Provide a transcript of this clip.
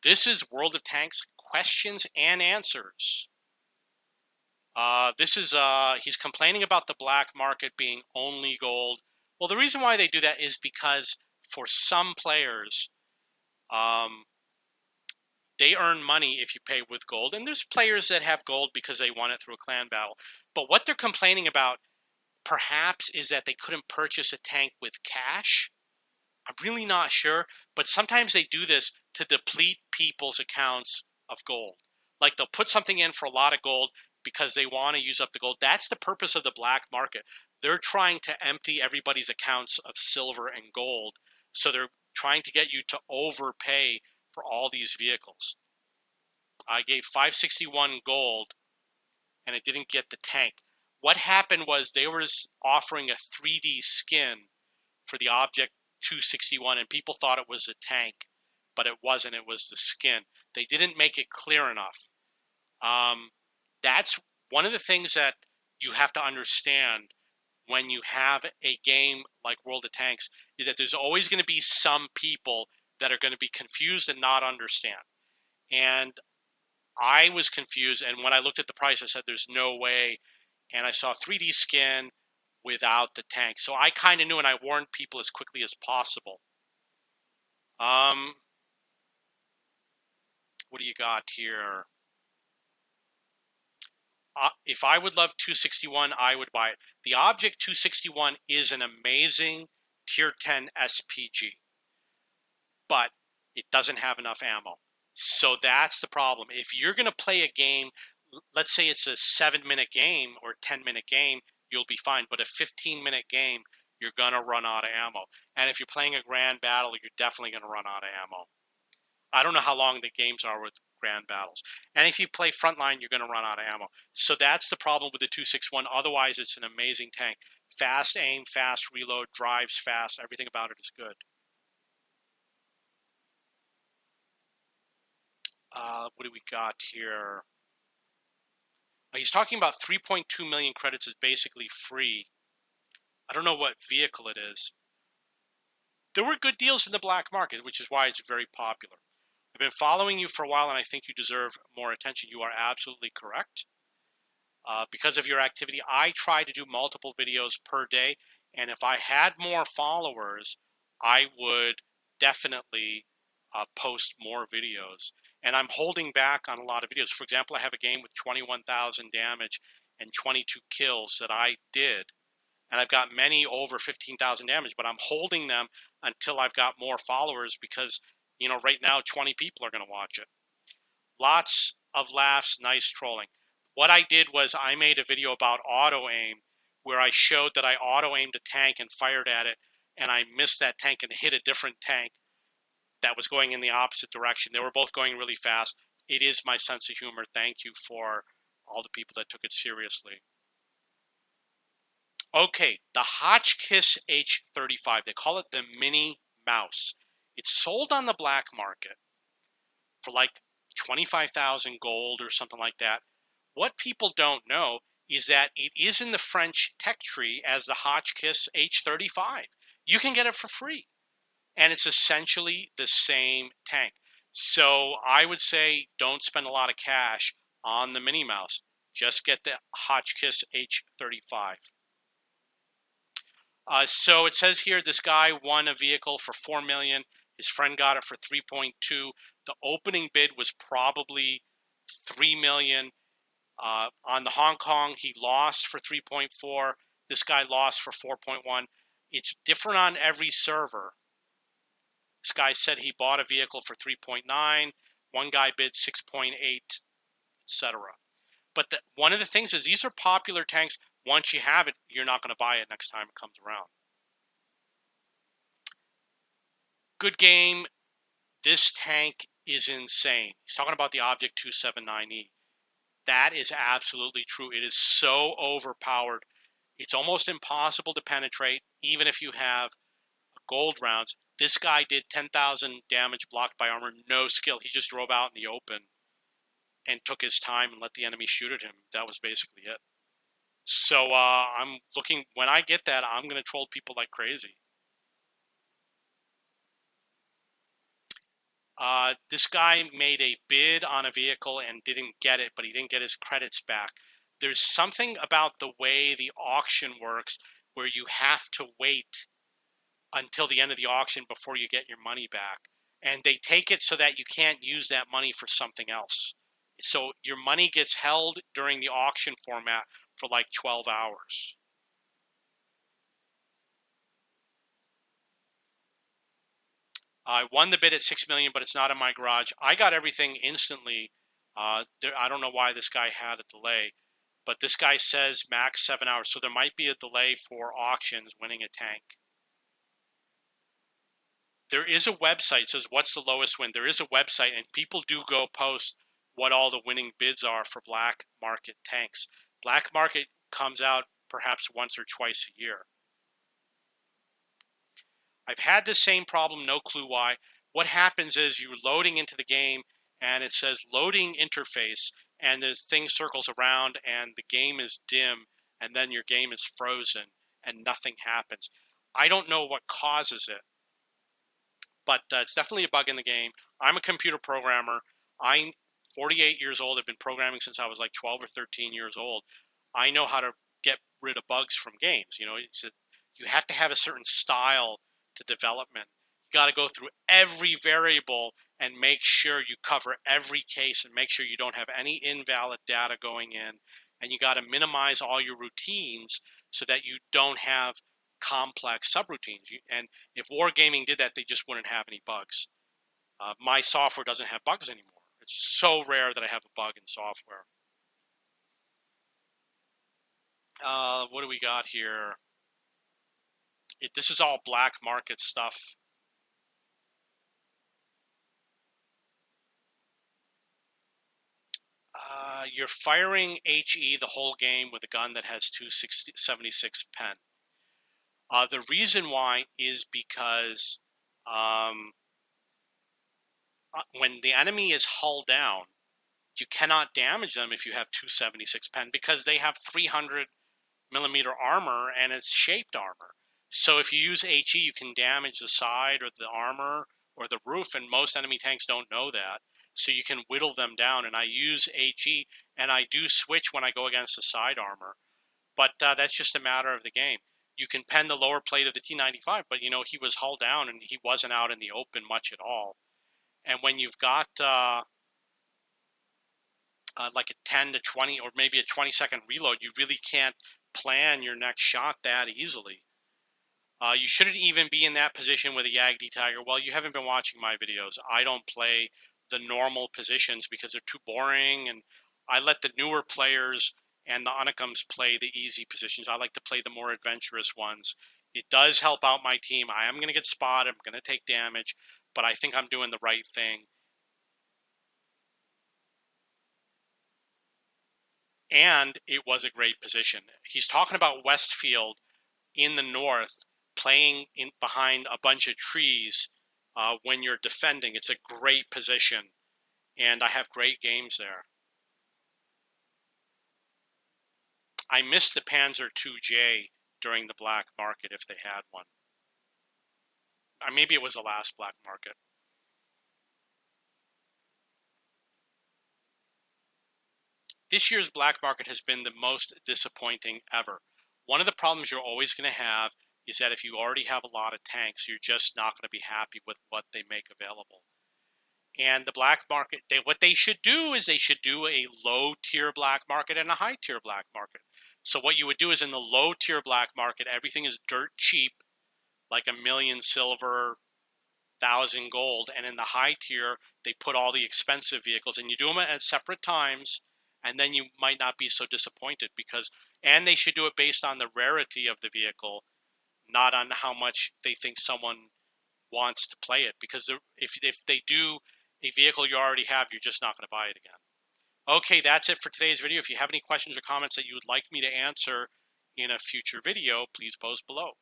This is World of Tanks Questions and Answers. He's complaining about the black market being only gold. Well, the reason why they do that is because for some players, they earn money if you pay with gold. And there's players that have gold because they won it through a clan battle. But what they're complaining about perhaps is that they couldn't purchase a tank with cash. I'm really not sure, but sometimes they do this to deplete people's accounts of gold. Like they'll put something in for a lot of gold because they want to use up the gold. That's the purpose of the black market. They're trying to empty everybody's accounts of silver and gold. So they're trying to get you to overpay for all these vehicles. I gave 561 gold and it didn't get the tank. What happened was they were offering a 3D skin for the Object 261 and people thought it was a tank, but it wasn't. It was the skin. They didn't make it clear enough. That's one of the things that you have to understand when you have a game like World of Tanks, is that there's always going to be some people that are going to be confused and not understand. And I was confused, and when I looked at the price, I said, there's no way. And I saw 3D skin without the tank. So I kind of knew, and I warned people as quickly as possible. What do you got here? If I would love 261, I would buy it. The Object 261 is an amazing Tier 10 SPG, but it doesn't have enough ammo. So that's the problem. If you're going to play a game, let's say it's a 7-minute game or 10-minute game, you'll be fine. But a 15-minute game, you're going to run out of ammo. And if you're playing a grand battle, you're definitely going to run out of ammo. I don't know how long the games are with grand battles. And if you play frontline, you're going to run out of ammo. So that's the problem with the 261. Otherwise, it's an amazing tank. Fast aim, fast reload, drives fast. Everything about it is good. What do we got here? He's talking about 3.2 million credits is basically free. I don't know what vehicle it is. There were good deals in the black market, which is why it's very popular. I've been following you for a while, and I think you deserve more attention. You are absolutely correct. Because of your activity, I try to do multiple videos per day, and if I had more followers, I would definitely post more videos. And I'm holding back on a lot of videos. For example, I have a game with 21,000 damage and 22 kills that I did. And I've got many over 15,000 damage, but I'm holding them until I've got more followers because, you know, right now 20 people are going to watch it. Lots of laughs, nice trolling. What I did was I made a video about auto aim where I showed that I auto aimed a tank and fired at it, and I missed that tank and hit a different tank that was going in the opposite direction. They were both going really fast. It is my sense of humor. Thank you for all the people that took it seriously. Okay, the Hotchkiss H35. They call it the Mini Mouse. It's sold on the black market for like 25,000 gold or something like that. What people don't know is that it is in the French tech tree as the Hotchkiss H35. You can get it for free. And it's essentially the same tank. So I would say don't spend a lot of cash on the Mini Mouse. Just get the Hotchkiss H35. So it says here this guy won a vehicle for $4 million. His friend got it for 3.2. The opening bid was probably $3 million. On the Hong Kong, he lost for 3.4. This guy lost for 4.1. It's different on every server. This guy said he bought a vehicle for 3.9. One guy bid 6.8, etc. But one of the things is these are popular tanks. Once you have it, you're not going to buy it next time it comes around. Good game. This tank is insane. He's talking about the Object 279E. That is absolutely true. It is so overpowered. It's almost impossible to penetrate, even if you have gold rounds. This guy did 10,000 damage blocked by armor, no skill. He just drove out in the open and took his time and let the enemy shoot at him. That was basically it. So I'm looking, when I get that, I'm going to troll people like crazy. This guy made a bid on a vehicle and didn't get it, but he didn't get his credits back. There's something about the way the auction works where you have to wait until the end of the auction before you get your money back. And they take it so that you can't use that money for something else. So your money gets held during the auction format for like 12 hours. I won the bid at 6 million, but it's not in my garage. I got everything instantly. I don't know why this guy had a delay, but this guy says max 7 hours. So there might be a delay for auctions winning a tank. There is a website, it says what's the lowest win. There is a website, and people do go post what all the winning bids are for black market tanks. Black market comes out perhaps once or twice a year. I've had the same problem, no clue why. What happens is you're loading into the game and it says loading interface, and the thing circles around and the game is dim, and then your game is frozen and nothing happens. I don't know what causes it, but it's definitely a bug in the game. I'm a computer programmer. I'm 48 years old. I've been programming since I was like 12 or 13 years old. I know how to get rid of bugs from games. You know, you have to have a certain style to development. You got to go through every variable and make sure you cover every case and make sure you don't have any invalid data going in. And you got to minimize all your routines so that you don't have complex subroutines. And if Wargaming did that, they just wouldn't have any bugs. My software doesn't have bugs anymore. It's so rare that I have a bug in software. What do we got here? This is all black market stuff. You're firing HE the whole game with a gun that has 276 pen. The reason why is because when the enemy is hull down, you cannot damage them if you have 276 pen because they have 300 millimeter armor and it's shaped armor. So if you use HE, you can damage the side or the armor or the roof, and most enemy tanks don't know that. So you can whittle them down, and I use HE, and I do switch when I go against the side armor. But that's just a matter of the game. You can pen the lower plate of the T95, but you know he was hull down and he wasn't out in the open much at all. And when you've got like a 10 to 20 or maybe a 20-second reload, you really can't plan your next shot that easily. You shouldn't even be in that position with a Yagdi Tiger. Well, you haven't been watching my videos. I don't play the normal positions because they're too boring, and I let the newer players and the Unikums play the easy positions. I like to play the more adventurous ones. It does help out my team. I am going to get spotted. I'm going to take damage, but I think I'm doing the right thing. And it was a great position. He's talking about Westfield in the north, playing in behind a bunch of trees when you're defending. It's a great position, and I have great games there. I missed the Panzer IIJ during the black market if they had one. Or maybe it was the last black market. This year's black market has been the most disappointing ever. One of the problems you're always going to have is that if you already have a lot of tanks, you're just not going to be happy with what they make available. And the black market, what they should do is they should do a low-tier black market and a high-tier black market. So what you would do is in the low-tier black market, everything is dirt cheap, like 1,000,000 silver, 1,000 gold. And in the high tier, they put all the expensive vehicles, and you do them at separate times, and then you might not be so disappointed and they should do it based on the rarity of the vehicle, not on how much they think someone wants to play it. Because if they do a vehicle you already have, you're just not going to buy it again. Okay, that's it for today's video. If you have any questions or comments that you would like me to answer in a future video, please post below.